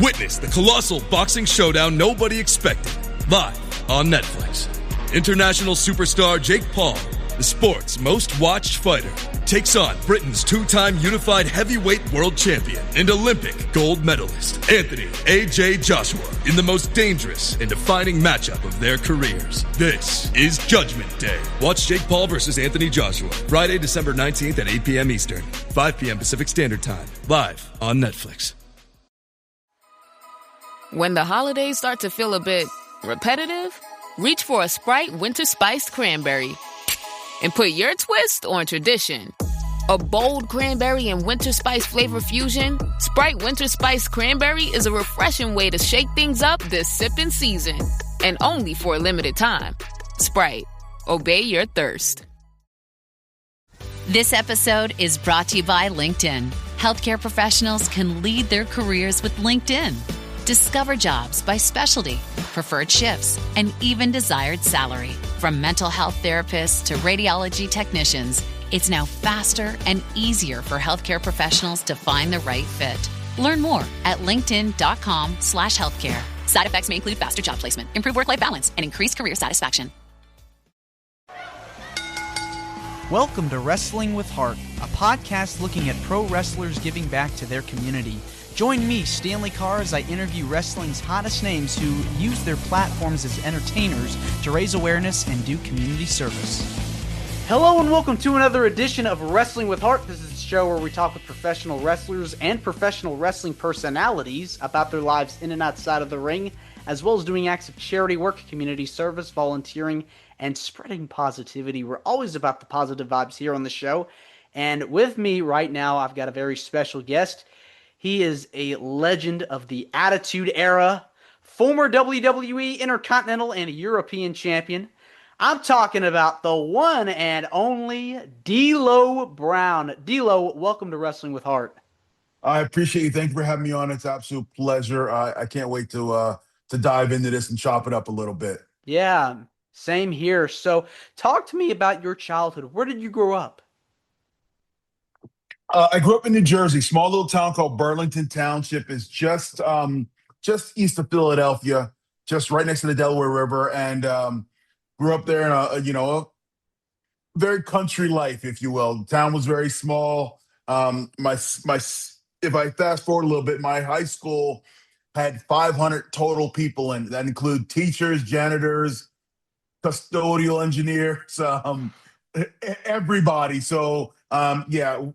Witness the colossal boxing showdown nobody expected, live on Netflix. International superstar Jake Paul, the sport's most watched fighter, takes on Britain's two-time unified heavyweight world champion and Olympic gold medalist, Anthony A.J. Joshua, in the most dangerous and defining matchup of their careers. This is Judgment Day. Watch Jake Paul versus Anthony Joshua, Friday, December 19th at 8 p.m. Eastern, 5 p.m. Pacific Standard Time, live on Netflix. When the holidays start to feel a bit repetitive, reach for a Sprite Winter Spiced Cranberry and put your twist on tradition. A bold cranberry and winter spice flavor fusion, Sprite Winter Spiced Cranberry is a refreshing way to shake things up this sipping season. And only for a limited time. Sprite. Obey your thirst. This episode is brought to you by LinkedIn. Healthcare professionals can lead their careers with LinkedIn. Discover jobs by specialty, preferred shifts, and even desired salary. From mental health therapists to radiology technicians, it's now faster and easier for healthcare professionals to find the right fit. Learn more at linkedin.com/healthcare. Side effects may include faster job placement, improved work-life balance, and increased career satisfaction. Welcome to Wrestling with Heart, a podcast looking at pro wrestlers giving back to their community. Join me, Stanley Carr, as I interview wrestling's hottest names who use their platforms as entertainers to raise awareness and do community service. Hello and welcome to another edition of Wrestling with Heart. This is the show where we talk with professional wrestlers and professional wrestling personalities about their lives in and outside of the ring, as well as doing acts of charity work, community service, volunteering, and spreading positivity. We're always about the positive vibes here on the show. And with me right now, I've got a very special guest. He is a legend of the Attitude Era, former WWE Intercontinental and European Champion. I'm talking about the one and only D'Lo Brown. D'Lo, welcome to Wrestling with Heart. I appreciate you. Thank you for having me on. It's an absolute pleasure. I can't wait to dive into this and chop it up a little bit. Yeah, same here. So talk to me about your childhood. Where did you grow up? I grew up in New Jersey, small little town called Burlington Township. Is just east of Philadelphia, just right next to the Delaware River, and grew up there in a very country life, if you will. The town was very small. If I fast forward a little bit, my high school had 500 total people in it. That include teachers, janitors, custodial engineers, everybody. So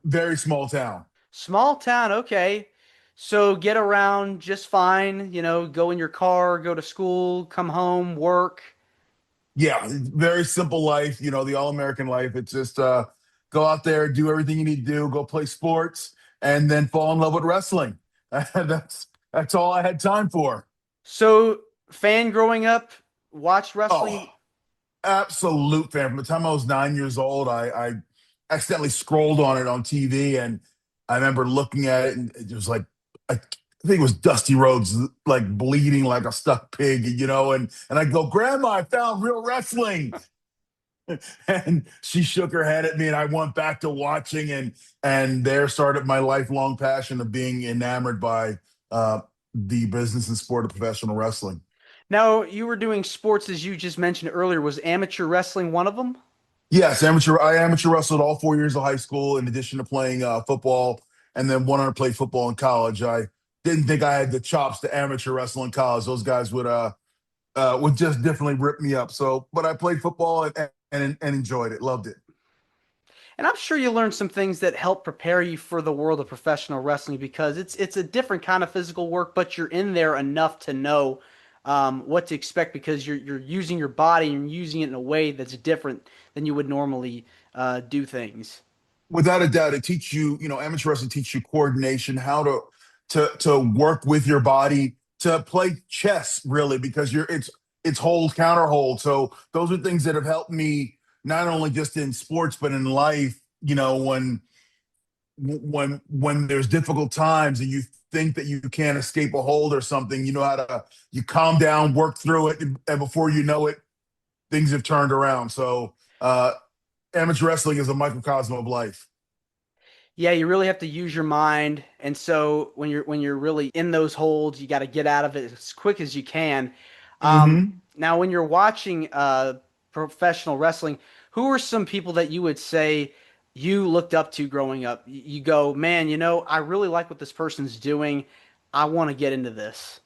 very small town. Small town, okay. So get around just fine, go in your car, go to school, come home, work. Yeah, very simple life, the all-American life. It's just go out there, do everything you need to do, go play sports, and then fall in love with wrestling. That's all I had time for. So, fan growing up, watched wrestling? Oh, absolute fan. From the time I was 9 years old, I accidentally scrolled on it on TV, and I remember looking at it, and it was like, I think it was Dusty Rhodes, like bleeding like a stuck pig, and I go, "Grandma, I found real wrestling." And she shook her head at me, and I went back to watching, and there started my lifelong passion of being enamored by the business and sport of professional wrestling. Now, you were doing sports, as you just mentioned earlier. Was amateur wrestling one of them? Yes, I amateur wrestled all 4 years of high school, in addition to playing football, and then went on to play football in college. I didn't think I had the chops to amateur wrestle in college. Those guys would just definitely rip me up. So, but I played football and enjoyed it, loved it. And I'm sure you learned some things that help prepare you for the world of professional wrestling, because it's a different kind of physical work, but you're in there enough to know what to expect, because you're using your body and using it in a way that's different than you would normally do things. Without a doubt, it teaches you, amateur wrestling teaches you coordination, how to work with your body, to play chess, really, because it's hold, counter hold. So those are things that have helped me not only just in sports, but in life, when there's difficult times and you think that you can't escape a hold or something, you calm down, work through it, and before you know it, things have turned around. So amateur wrestling is a microcosm of life. Yeah, you really have to use your mind, and so when you're really in those holds, you got to get out of it as quick as you can. Hmm. Now, when you're watching professional wrestling, who are some people that you would say you looked up to growing up? You go, man, I really like what this person's doing. I want to get into this.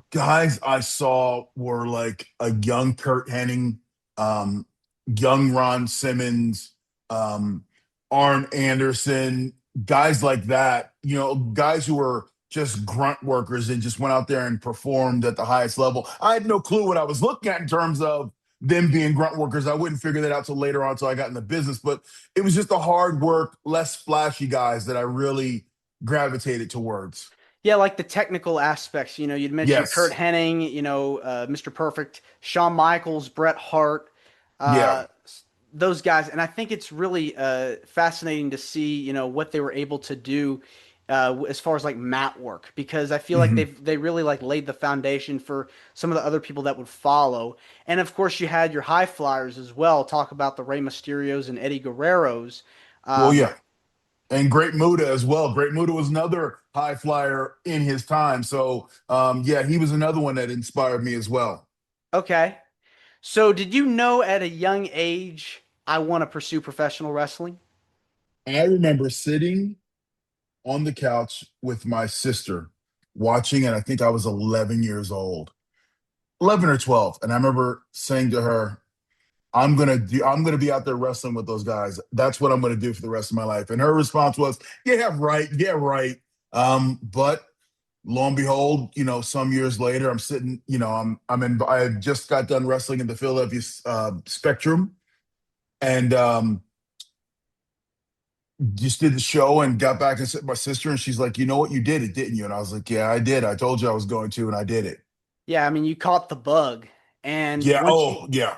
Guys I saw were like a young Kurt Hennig, um, young Ron Simmons, um, Arn Anderson, guys like that, guys who were just grunt workers and just went out there and performed at the highest level. I had no clue what I was looking at in terms of them being grunt workers. I wouldn't figure that out till later on, until I got in the business. But it was just the hard work, less flashy guys that I really gravitated towards. Yeah, like the technical aspects. You'd mentioned Kurt Yes. Hennig, Mr. Perfect, Shawn Michaels, Bret Hart, Yeah. uh, those guys. And I think it's really fascinating to see, what they were able to do as far as like mat work, because I feel like Mhm. they really like laid the foundation for some of the other people that would follow. And of course, you had your high flyers as well. Talk about the Rey Mysterios and Eddie Guerreros. Well, Um, yeah. And Great Muda as well. Great Muda was another high flyer in his time. So, yeah, he was another one that inspired me as well. okay. So, did you know at a young age I want to pursue professional wrestling? I remember sitting on the couch with my sister watching, and I think I was 11 years old, 11 or 12. And I remember saying to her, I'm gonna be out there wrestling with those guys. That's what I'm gonna do for the rest of my life. And her response was, yeah, right, yeah, right. But lo and behold, some years later, I'm sitting, I had just got done wrestling in the Philadelphia Spectrum, and just did the show and got back and said to my sister, and she's like, you know what, you did it, didn't you? And I was like, yeah, I did. I told you I was going to, and I did it. Yeah, I mean, you caught the bug. And Yeah. Oh, yeah.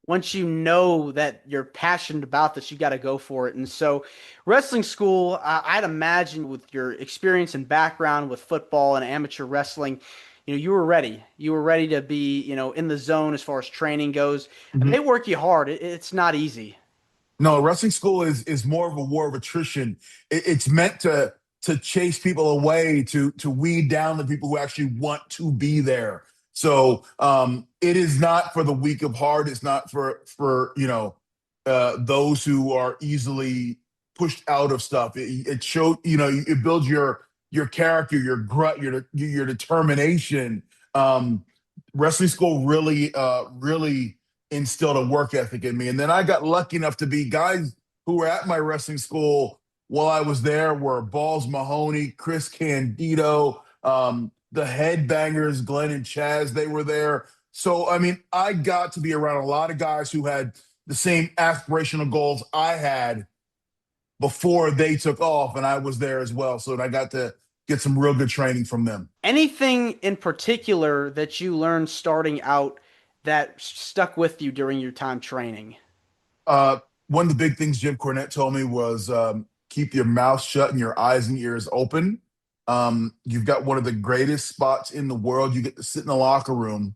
once you know that you're passionate about this, you got to go for it. And so, wrestling school, I'd imagine with your experience and background with football and amateur wrestling, you were ready. You were ready to be, in the zone as far as training goes. And they Mhm. work you hard. It's not easy. No, wrestling school is more of a war of attrition. It's meant to chase people away, to weed down the people who actually want to be there. So it is not for the weak of heart. It's not for those who are easily pushed out of stuff. It shows, it builds your character, your grit, your determination. Um, Wrestling school really instilled a work ethic in me. And then I got lucky enough to be guys who were at my wrestling school while I was there were Balls Mahoney, Chris Candido, the Headbangers, Glenn and Chaz, they were there. So, I mean, I got to be around a lot of guys who had the same aspirational goals I had before they took off, and I was there as well. So I got to get some real good training from them. Anything in particular that you learned starting out that stuck with you during your time training? Uh, One of the big things Jim Cornette told me was keep your mouth shut and your eyes and ears open. You've got one of the greatest spots in the world. You get to sit in the locker room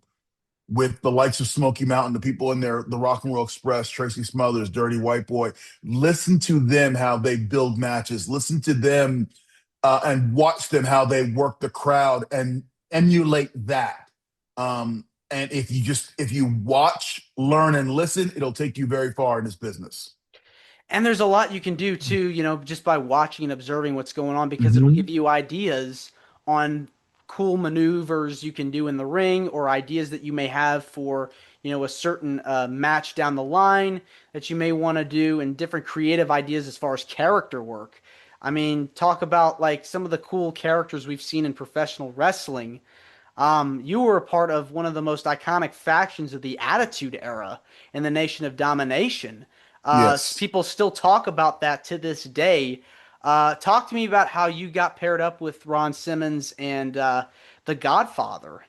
with the likes of Smoky Mountain, the people in there, the Rock and Roll Express, Tracy Smothers, Dirty White Boy. Listen to them, how they build matches. Listen to them and watch them, how they work the crowd, and emulate that. And if you watch, learn, and listen, it'll take you very far in this business. And there's a lot you can do too, just by watching and observing what's going on, because it'll Mhm. give you ideas on cool maneuvers you can do in the ring, or ideas that you may have for, a certain match down the line that you may want to do, and different creative ideas as far as character work. I mean, talk about like some of the cool characters we've seen in professional wrestling. You were a part of one of the most iconic factions of the Attitude Era in the Nation of Domination. Yes. People still talk about that to this day. Talk to me about how you got paired up with Ron Simmons and The Godfather,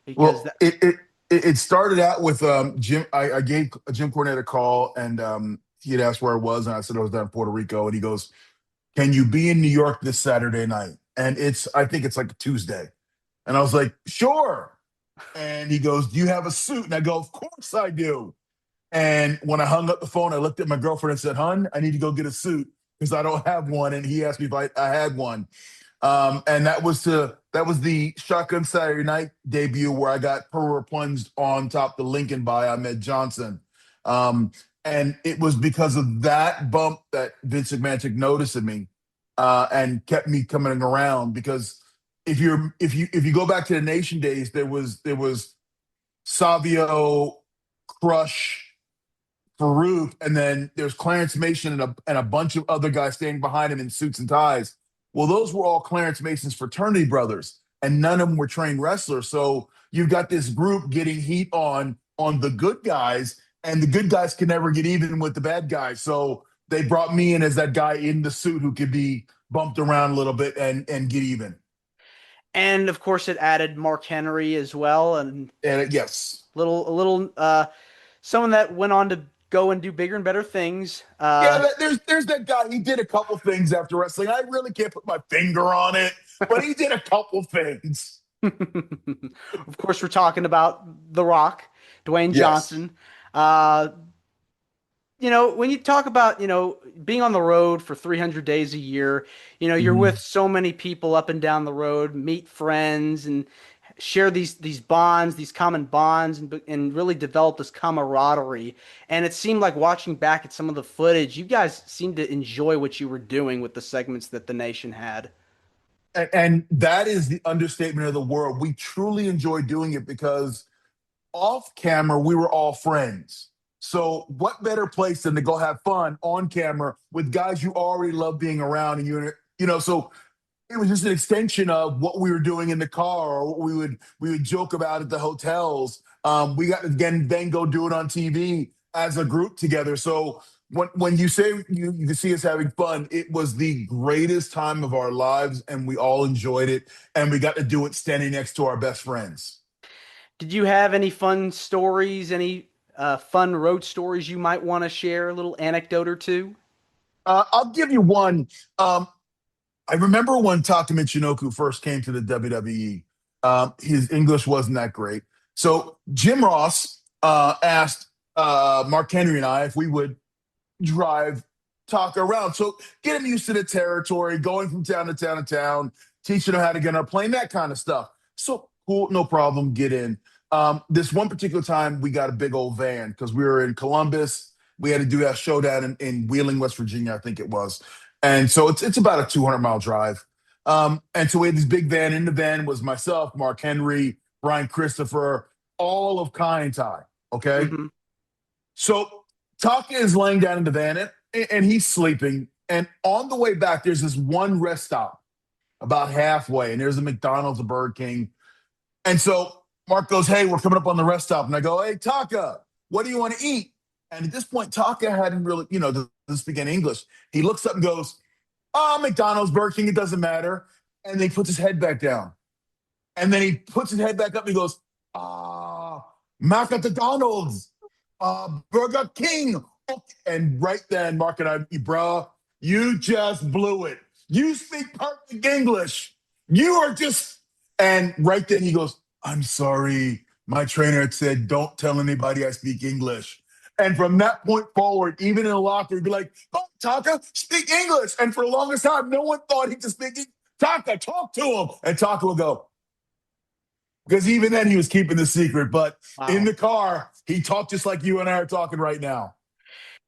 because Well, it started out with Jim. I gave Jim Cornette a call, and he had asked where I was, and I said I was down in Puerto Rico, and he goes, "Can you be in New York this Saturday night?" And I think it's like a Tuesday, and I was like, "Sure." And he goes, "Do you have a suit?" And I go, "Of course I do." And when I hung up the phone, I looked at my girlfriend and said, "Hun, I need to go get a suit because I don't have one, and he asked me if I had one. And that was the Shotgun Saturday Night debut where I got perma plunged on top the Lincoln by Ahmed Johnson. And it was because of that bump that Vince McMahon took notice of me and kept me coming around. Because if you go back to the Nation days, there was Savio, Crush, Farouk, and then there's Clarence Mason and a bunch of other guys standing behind him in suits and ties. Well, those were all Clarence Mason's fraternity brothers, and none of them were trained wrestlers. So you've got this group getting heat on the good guys, and the good guys can never get even with the bad guys. So they brought me in as that guy in the suit who could be bumped around a little bit and get even. And of course, it added Mark Henry as well, and yes, a little someone that went on to go and do bigger and better things. There's that guy. He did a couple things after wrestling. I really can't put my finger on it, but he did a couple things. Of course, we're talking about The Rock, Dwayne Johnson. When you talk about, being on the road for 300 days a year, you're with so many people up and down the road, meet friends and share these bonds, these common bonds, and really develop this camaraderie. And it seemed like watching back at some of the footage, you guys seemed to enjoy what you were doing with the segments that the Nation had. And that is the understatement of the word. We truly enjoyed doing it because off camera, we were all friends. So what better place than to go have fun on camera with guys you already love being around, and so it was just an extension of what we were doing in the car or what we would joke about at the hotels. We got to then go do it on TV as a group together. So when you say you can see us having fun, it was the greatest time of our lives, and we all enjoyed it, and we got to do it standing next to our best friends. Did you have any fun stories, any fun road stories you might want to share, a little anecdote or two? I'll give you one. I remember when Taka Michinoku first came to the WWE. His English wasn't that great. So Jim Ross asked Mark Henry and I if we would drive Taka around. So get him used to the territory, going from town to town to town, teaching him how to get on a plane, that kind of stuff. So cool, no problem, get in. This one particular time, we got a big old van because we were in Columbus. We had to do that showdown in Wheeling, West Virginia, I think it was. And so it's about a 200-mile drive. And so we had this big van. In the van was myself, Mark Henry, Brian Christopher, all of Kai and Tai, okay? Mm-hmm. So Taka is laying down in the van, and he's sleeping. And on the way back, there's this one rest stop about halfway, and there's a McDonald's, a Burger King. And so Mark goes, hey, we're coming up on the rest stop. And I go, hey, Taka, what do you want to eat? And at this point, Taka hadn't really, doesn't speak in English. He looks up and goes, McDonald's, Burger King, it doesn't matter. And then he puts his head back down. And then he puts his head back up and he goes, McDonald's, Burger King. And right then, Mark and I, bro, you just blew it. You speak perfect English. You are just, and right then he goes, I'm sorry. My trainer had said, don't tell anybody I speak English. And from that point forward, even in the locker, he'd be like, oh, Taka, speak English. And for the longest time, no one thought he could speak English. Taka, talk to him. And Taka would go. Because even then, he was keeping the secret. But in the car, he talked just like you and I are talking right now.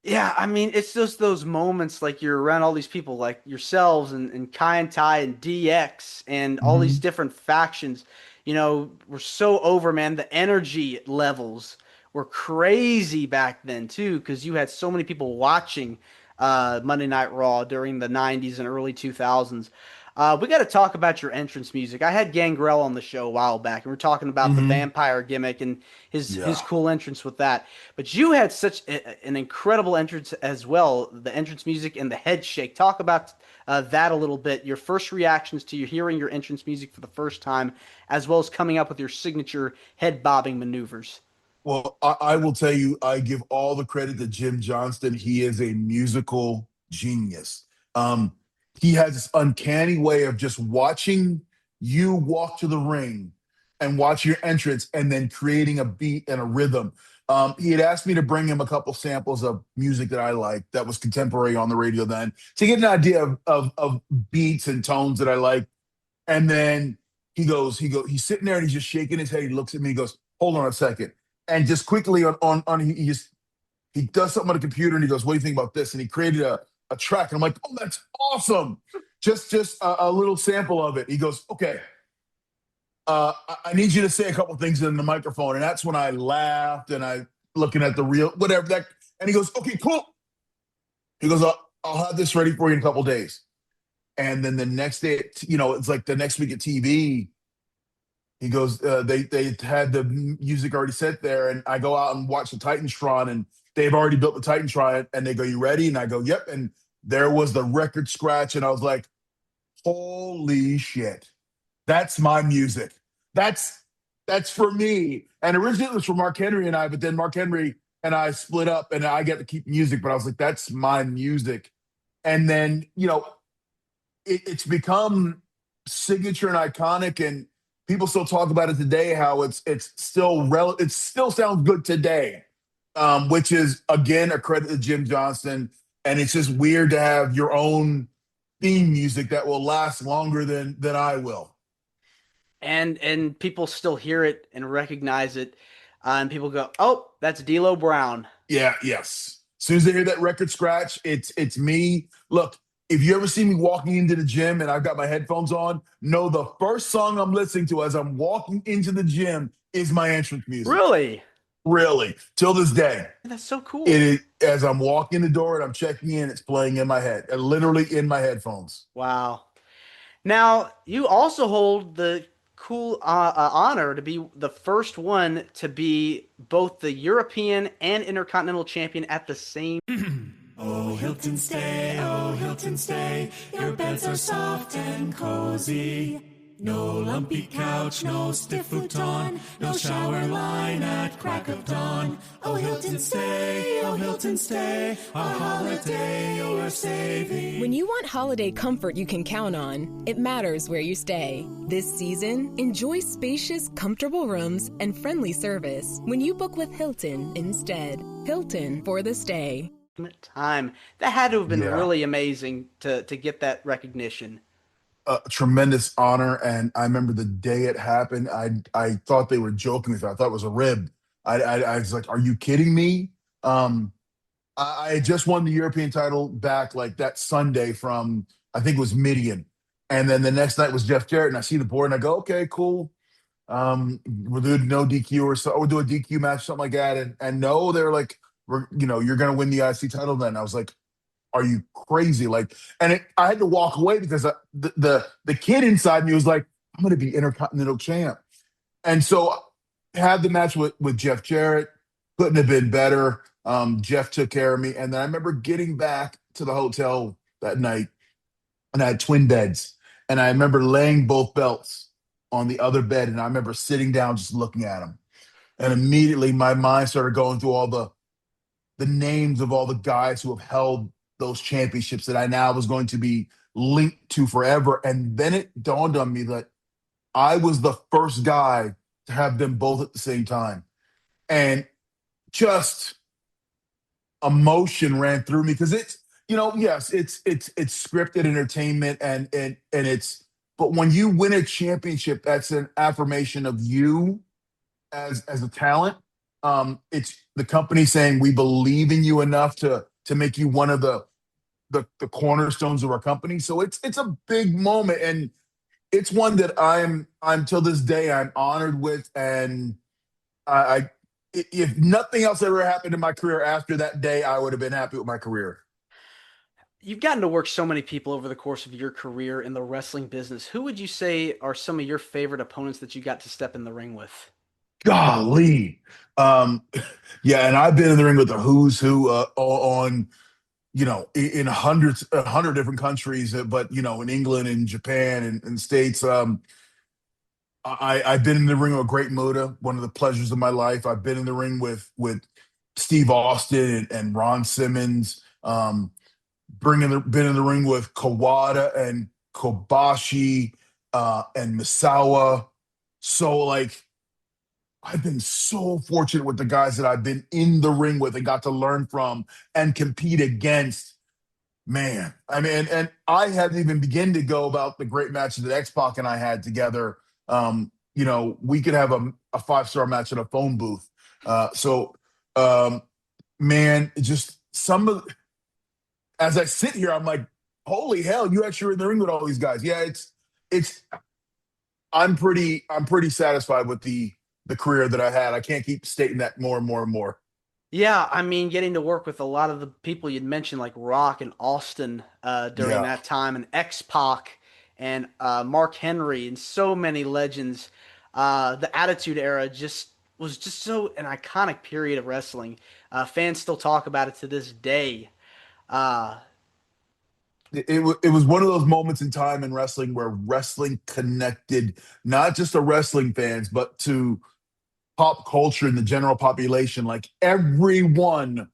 Yeah, I mean, it's just those moments like you're around all these people like yourselves and Kai and Tai and DX and all these different factions. We're so over, man. The energy levels were crazy back then too, because you had so many people watching Monday Night Raw during the 90s and early 2000s. We got to talk about your entrance music. I had Gangrel on the show a while back, and we're talking about the vampire gimmick and his cool entrance with that. But you had such an incredible entrance as well, the entrance music and the head shake. Talk about that a little bit, your first reactions to hearing your entrance music for the first time, as well as coming up with your signature head bobbing maneuvers. Well, I will tell you, I give all the credit to Jim Johnston. He is a musical genius. He has this uncanny way of just watching you walk to the ring and watch your entrance and then creating a beat and a rhythm. He had asked me to bring him a couple samples of music that I liked that was contemporary on the radio then to get an idea of beats and tones that I like. And then he's sitting there and he's just shaking his head. He looks at me, he goes, hold on a second. And just quickly he does something on the computer and he goes, what do you think about this? And he created a track. And I'm like, oh, that's awesome. Just a little sample of it. He goes, okay. I need you to say a couple things in the microphone. And that's when I laughed and I looking at the real, whatever that. And he goes, okay, cool. He goes, I'll have this ready for you in a couple days. And then the next day, it's like the next week at TV, he goes, they had the music already set there. And I go out and watch the Titantron and they've already built the Titantron. And they go, you ready? And I go, yep. And there was the record scratch. And I was like, holy shit. That's my music. That's for me. And originally it was for Mark Henry and I, but then Mark Henry and I split up and I get to keep music, but I was like, that's my music. And then, it's become signature and iconic, and people still talk about it today, how it still sounds good today, which is, again, a credit to Jim Johnston. And it's just weird to have your own theme music that will last longer than I will. And people still hear it and recognize it, and people go, "Oh, that's D'Lo Brown." Yeah, yes. As soon as they hear that record scratch, it's me. Look, if you ever see me walking into the gym and I've got my headphones on, know the first song I'm listening to as I'm walking into the gym is my entrance music. Really, till this day. That's so cool. It is, as I'm walking the door and I'm checking in, it's playing in my head, literally in my headphones. Wow. Now, you also hold the cool honor to be the first one to be both the European and Intercontinental Champion at the same. Oh, Hilton stay, your beds are soft and cozy. No lumpy couch, no stiff futon, no shower line at crack of dawn. Oh, Hilton stay, our holiday you're saving. When you want holiday comfort you can count on, it matters where you stay. This season, enjoy spacious, comfortable rooms and friendly service when you book with Hilton instead. Hilton for the stay. Time. That had to have been really amazing to get that recognition. A tremendous honor, and I remember the day it happened. I thought they were joking with me. I thought it was a rib. I was like, "Are you kidding me?" I had just won the European title back like that Sunday from, I think it was Midian, and then the next night was Jeff Jarrett, and I see the board and I go, "Okay, cool. We'll do no DQ or so. We'll do a DQ match, something like that." And no, they're like, you're going to win the IC title." Then I was like, are you crazy? I had to walk away because the kid inside me was like, I'm going to be Intercontinental champ. And so I had the match with Jeff Jarrett. Couldn't have been better. Jeff took care of me. And then I remember getting back to the hotel that night, and I had twin beds. And I remember laying both belts on the other bed. And I remember sitting down just looking at them. And immediately my mind started going through all the names of all the guys who have held those championships that I now was going to be linked to forever. And then it dawned on me that I was the first guy to have them both at the same time. And just emotion ran through me because it's, yes, it's scripted entertainment and but when you win a championship, that's an affirmation of you as a talent. It's the company saying we believe in you enough to make you one of the cornerstones of our company. So it's a big moment, and it's one that I'm till this day I'm honored with. And I if nothing else ever happened in my career after that day, I would have been happy with my career. You've gotten to work so many people over the course of your career in the wrestling business. Who would you say are some of your favorite opponents that you got to step in the ring with? Golly. Yeah, and I've been in the ring with the who's who on, in 100 different countries, but, in England and Japan and States. I've been in the ring with Great Muta, one of the pleasures of my life. I've been in the ring with Steve Austin and Ron Simmons. Been in the ring with Kawada and Kobashi and Misawa. So, I've been so fortunate with the guys that I've been in the ring with and got to learn from and compete against. Man, I mean, and I hadn't even begun to go about the great matches that X-Pac and I had together. We could have a five-star match in a phone booth. So, man, just some of as I sit here, I'm like, holy hell, you actually were in the ring with all these guys. Yeah, it's I'm pretty satisfied with the career that I had. I can't keep stating that more and more and more. Yeah, I mean, getting to work with a lot of the people you'd mentioned, like Rock and Austin during Yeah. that time, and X-Pac and Mark Henry, and so many legends. The Attitude Era just was just so an iconic period of wrestling. Fans still talk about it to this day. Uh, It was one of those moments in time in wrestling where wrestling connected not just to wrestling fans, but to pop culture and the general population. Like everyone,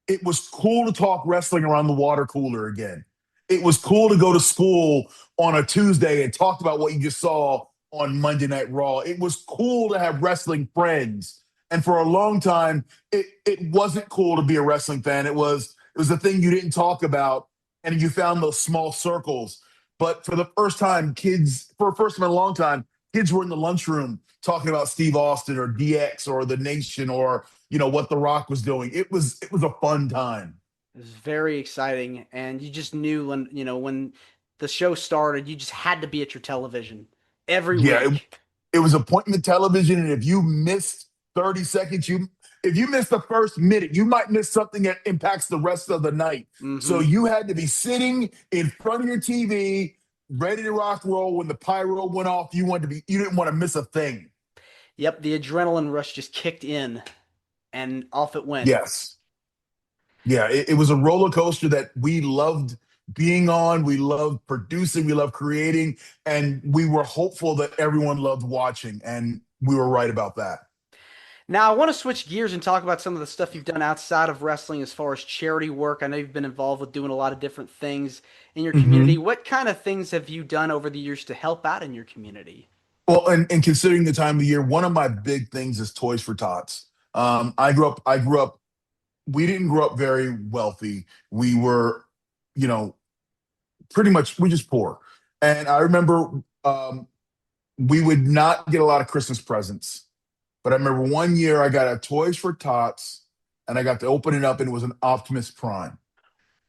it was cool to talk wrestling around the water cooler again. It was cool to go to school on a Tuesday and talk about what you just saw on Monday Night Raw. It was cool to have wrestling friends. And for a long time, it wasn't cool to be a wrestling fan. It was a thing you didn't talk about, and you found those small circles. But for the first time, for the first time in a long time, kids were in the lunchroom talking about Steve Austin or DX or the Nation or what The Rock was doing. It was a fun time. it was very exciting, and you just knew when the show started, you just had to be at your television every Yeah, week. it was a point in the television, and if you missed 30 seconds, if you missed the first minute, you might miss something that impacts the rest of the night. So Hmm. you had to be sitting in front of your TV, ready to rock and roll when the pyro went off. You didn't want to miss a thing. Yep, the adrenaline rush just kicked in, and off it went. Yes. Yeah, it was a roller coaster that we loved being on. We loved producing. We loved creating. And we were hopeful that everyone loved watching. And we were right about that. Now, I want to switch gears and talk about some of the stuff you've done outside of wrestling as far as charity work. I know you've been involved with doing a lot of different things in your community. Hmm. What kind of things have you done over the years to help out in your community? Well, and considering the time of the year, one of my big things is Toys for Tots. I grew up, we didn't grow up very wealthy. We were, you know, pretty much, we just poor. And I remember we would not get a lot of Christmas presents. But I remember one year I got a Toys for Tots and I got to open it up and it was an Optimus Prime.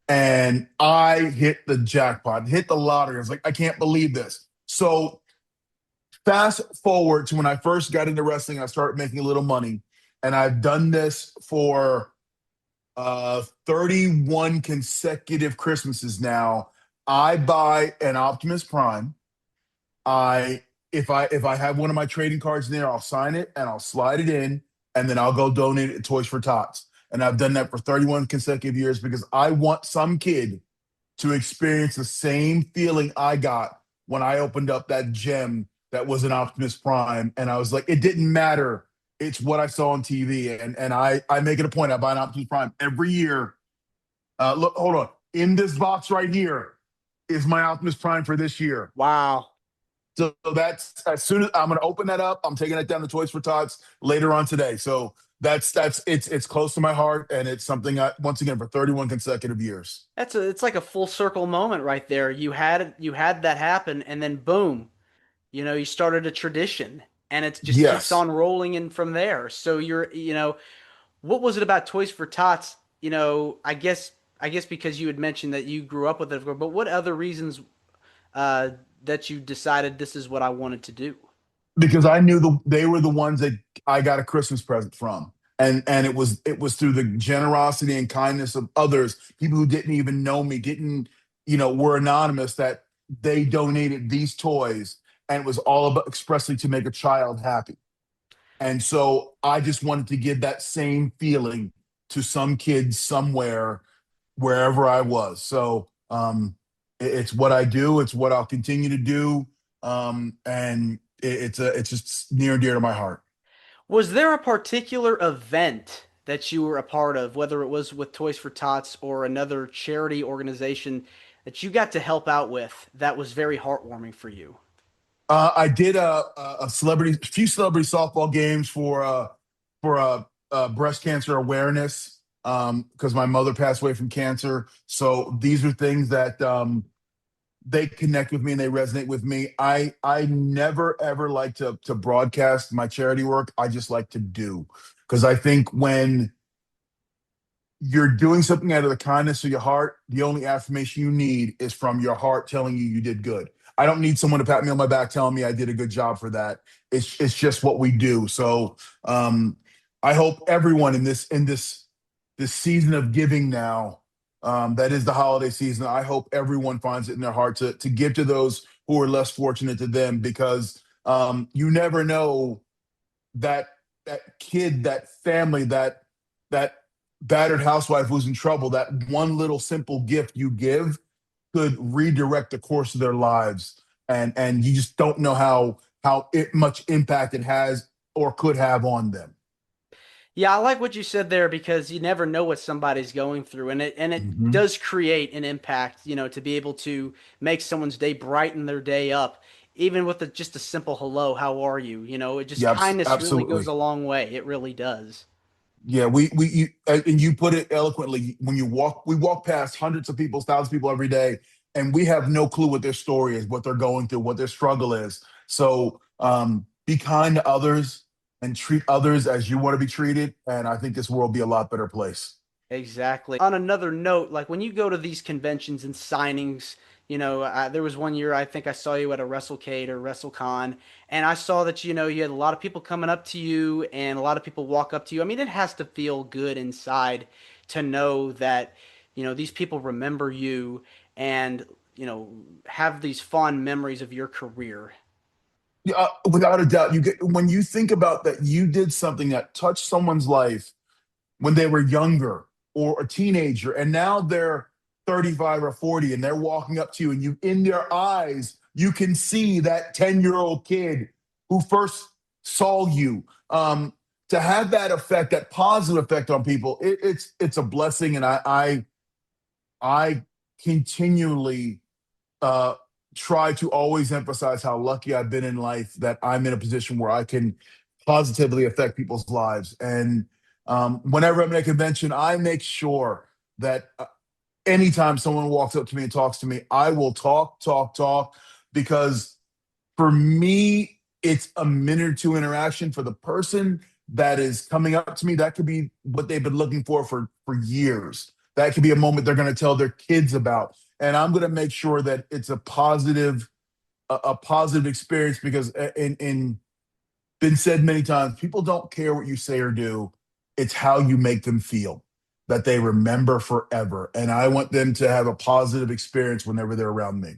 And I hit the jackpot, hit the lottery. I was like, I can't believe this. So fast forward to when I first got into wrestling, I started making a little money. And I've done this for 31 consecutive Christmases now. I buy an Optimus Prime. I if I have one of my trading cards in there, I'll sign it and I'll slide it in, and then I'll go donate it to Toys for Tots. And I've done that for 31 consecutive years because I want some kid to experience the same feeling I got when I opened up that gem that was an Optimus Prime. And I was like, it didn't matter. It's what I saw on TV. And I make it a point. I buy an Optimus Prime every year. Look, hold on. In this box right here is my Optimus Prime for this year. Wow. So that's as soon as I'm going to open that up, I'm taking it down to Toys for Tots later on today. So it's close to my heart, and it's something once again for 31 consecutive years. It's like a full circle moment right there. You had that happen, and then boom, you started a tradition, and it just keeps Yes, on rolling in from there. So what was it about Toys for Tots? I guess because you had mentioned that you grew up with it, but what other reasons uh, that you decided this is what I wanted to do? because I knew they were the ones that I got a Christmas present from, and it was through the generosity and kindness of others, people who didn't even know me, didn't were anonymous, that they donated these toys, and it was all about expressly to make a child happy. And so I just wanted to give that same feeling to some kids somewhere, wherever I was. So it's what I do. It's what I'll continue to do. And it's just near and dear to my heart. Was there a particular event that you were a part of, whether it was with Toys for Tots or another charity organization that you got to help out with that was very heartwarming for you? I did a few celebrity softball games for breast cancer awareness because my mother passed away from cancer. So these are things that they connect with me and they resonate with me. I never ever like to broadcast my charity work. I just like to do because I think when you're doing something out of the kindness of your heart, the only affirmation you need is from your heart telling you you did good. I don't need someone to pat me on my back telling me I did a good job for that. It's just what we do. So um, I hope everyone in this season of giving now, that is the holiday season. I hope everyone finds it in their heart to give to those who are less fortunate to them because you never know that that kid, that family, that battered housewife who's in trouble, that one little simple gift you give could redirect the course of their lives. And you just don't know much impact it has or could have on them. Yeah, I like what you said there because you never know what somebody's going through, and it Hmm. does create an impact, to be able to make someone's day, brighten their day up, even with just a simple hello, how are you? It just Yeah, kindness really goes absolutely. a long way. It really does. Yeah, and you put it eloquently. When we walk past hundreds of people, thousands of people every day, and we have no clue what their story is, what they're going through, what their struggle is. So be kind to others and treat others as you want to be treated, and I think this world will be a lot better place. Exactly. On another note, like when you go to these conventions and signings, there was one year I think I saw you at a WrestleCade or WrestleCon, and I saw that you had a lot of people coming up to you and a lot of people walk up to you. I mean, it has to feel good inside to know that these people remember you and have these fond memories of your career. Yeah, without a doubt, you get when you think about that, you did something that touched someone's life when they were younger or a teenager, and now they're 35 or 40 and they're walking up to you, and you in their eyes, you can see that 10-year-old kid who first saw you. To have that effect, that positive effect on people, it's a blessing. And I continually uh, try to always emphasize how lucky I've been in life that I'm in a position where I can positively affect people's lives. And whenever I'm at a convention, I make sure that anytime someone walks up to me and talks to me, I will talk, talk, talk, because for me, it's a minute or two interaction. For the person that is coming up to me, that could be what they've been looking for years. That could be a moment they're going to tell their kids about, and I'm going to make sure that it's a positive experience because in been said many times, people don't care what you say or do. It's how you make them feel that they remember forever. And I want them to have a positive experience whenever they're around me.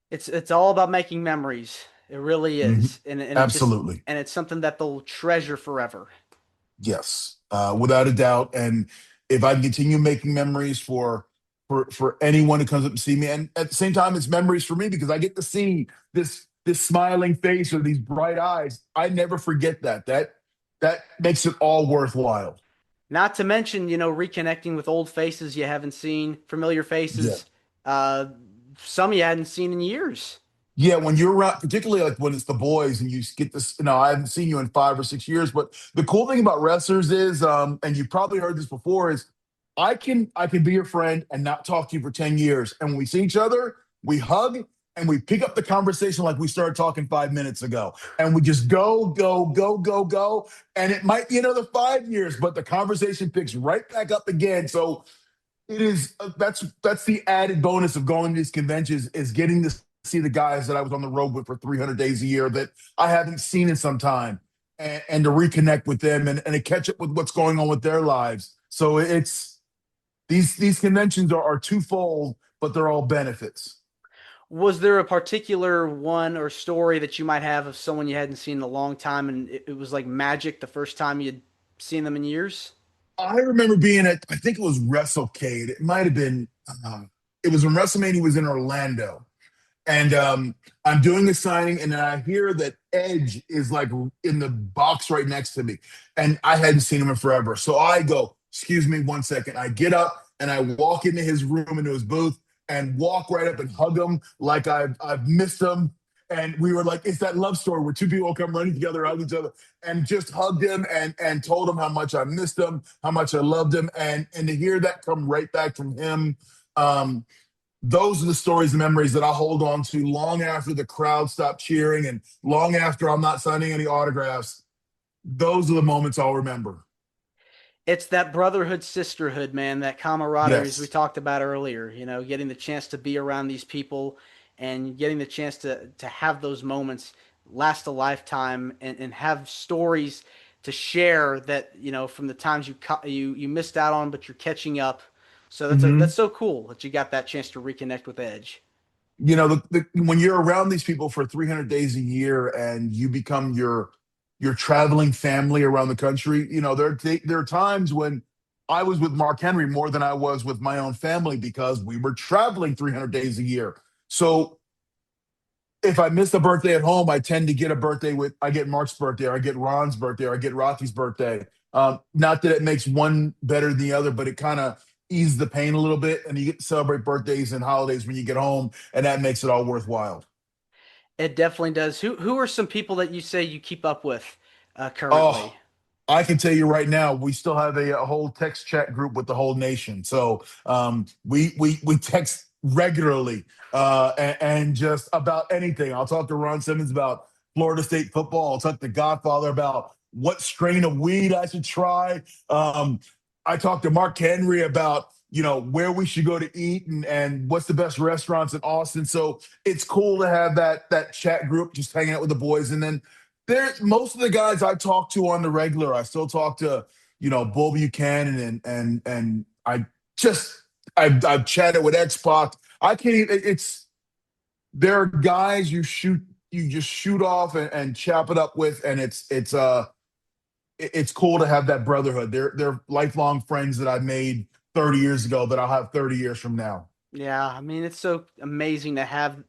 It's all about making memories. It really Mhm. is. And it just Absolutely. and it's something that they'll treasure forever. Yes, without a doubt. And if I can continue making memories for anyone who comes up to see me, and at the same time, it's memories for me because I get to see this smiling face or these bright eyes. I never forget that. That makes it all worthwhile. Not to mention, reconnecting with old faces you haven't seen, familiar Yeah. faces, uh, some you hadn't seen in years. Yeah, when you're around, particularly like when it's the boys and you get this, I haven't seen you in 5 or 6 years, but the cool thing about wrestlers is, and you've probably heard this before, is I can be your friend and not talk to you for 10 years. And when we see each other, we hug and we pick up the conversation like we started talking 5 minutes ago. And we just go, go, go, go, go. And it might be another 5 years, but the conversation picks right back up again. So it is that's the added bonus of going to these conventions is getting to see the guys that I was on the road with for 300 days a year that I haven't seen in some time, and to reconnect with them and to catch up with what's going on with their lives. So it's these conventions are twofold, but they're all benefits. Was there a particular one or story that you might have of someone you hadn't seen in a long time and it was like magic the first time you'd seen them in years? I remember being at, I think it was WrestleCade. It might have been, it was when WrestleMania was in Orlando. And I'm doing a signing, and then I hear that Edge is like in the box right next to me. And I hadn't seen him in forever. So I go, excuse me 1 second. I get up and I walk into his room, into his booth, and walk right up and hug him like I've missed him. And we were like, it's that love story where two people come running together, hug each other, and just hugged him and told him how much I missed him, how much I loved him. And to hear that come right back from him, those are the stories and memories that I hold on to long after the crowd stopped cheering and long after I'm not signing any autographs. Those are the moments I'll remember. It's that brotherhood, sisterhood, man, that camaraderie, Yes. as we talked about earlier, getting the chance to be around these people and getting the chance to have those moments last a lifetime and have stories to share that, from the times you missed out on, but you're catching up. So that's so cool that you got that chance to reconnect with Edge. When you're around these people for 300 days a year and you become your traveling family around the country, there are times when I was with Mark Henry more than I was with my own family because we were traveling 300 days a year. So if I miss a birthday at home, I tend to get I get Mark's birthday, or I get Ron's birthday, or I get Rothy's birthday. Not that it makes one better than the other, but it kind of ease the pain a little bit, and you get to celebrate birthdays and holidays when you get home, and that makes it all worthwhile. It definitely does. Who are some people that you say you keep up with currently? I can tell you right now, we still have a whole text chat group with the whole nation. So we text regularly and just about anything. I'll talk to Ron Simmons about Florida State football. I'll talk to Godfather about what strain of weed I should try. I talked to Mark Henry about, where we should go to eat and what's the best restaurants in Austin. So it's cool to have that chat group, just hanging out with the boys. And then there's most of the guys I talk to on the regular. I still talk to, Bull Buchanan and I've chatted with X-Pac. I can't even, there are guys you just shoot off and chop it up with. And it's cool to have that brotherhood. They're lifelong friends that I made 30 years ago that I'll have 30 years from now. Yeah, I mean, it's so amazing to have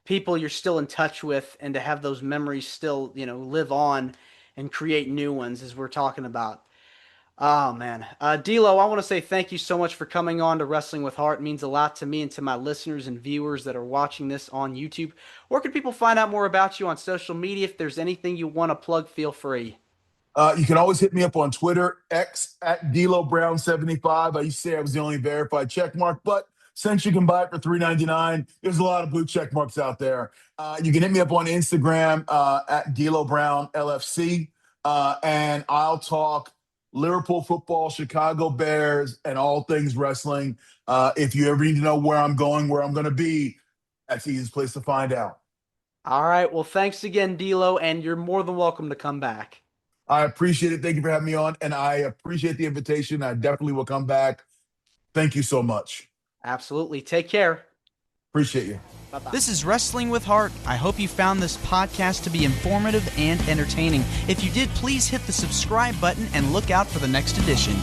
people you're still in touch with and to have those memories still, live on and create new ones as we're talking about. Oh, man. D'Lo, I want to say thank you so much for coming on to Wrestling with Heart. It means a lot to me and to my listeners and viewers that are watching this on YouTube. Where can people find out more about you on social media? If there's anything you want to plug, feel free. You can always hit me up on Twitter, X at DLoBrown75. I used to say I was the only verified checkmark, but since you can buy it for $3.99, there's a lot of blue check marks out there. You can hit me up on Instagram at DLoBrownLFC, and I'll talk Liverpool football, Chicago Bears, and all things wrestling. If you ever need to know where I'm going, where I'm going to be, that's the easiest place to find out. All right. Well, thanks again, D'Lo, and you're more than welcome to come back. I appreciate it. Thank you for having me on, and I appreciate the invitation. I definitely will come back. Thank you so much. Absolutely. Take care. Appreciate you. Bye-bye. This is Wrestling with Heart. I hope you found this podcast to be informative and entertaining. If you did, please hit the subscribe button and look out for the next edition.